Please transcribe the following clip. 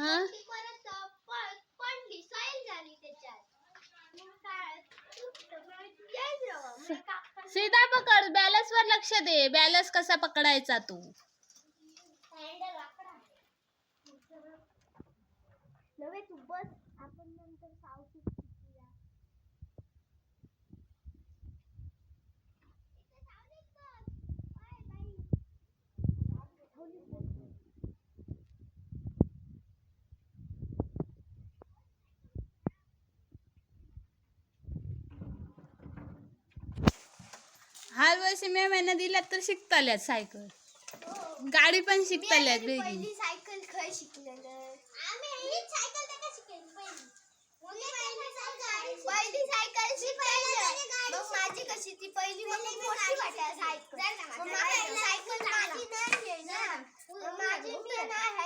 हा सीधा पकड, बॅलन्स वर लक्ष दे. बॅलन्स कसा पकडायचा तू. नव्हे तू बस, आपण नंतर सावशीत शिकूया. हा वर्षी मे महिना दिला तर शिकताल्यात सायकल. गाडी पण शिकताल्यात बेगी. पहिली सायकल खय शिकलेलं. आम्ही सायकल त्याला शिकली पहिली सायकल शिकायला. मग माझी कशी ती पहिली मग मोठी वाटायला सायकल. सायकल माझी नाही आहे ना. माझी मी नाही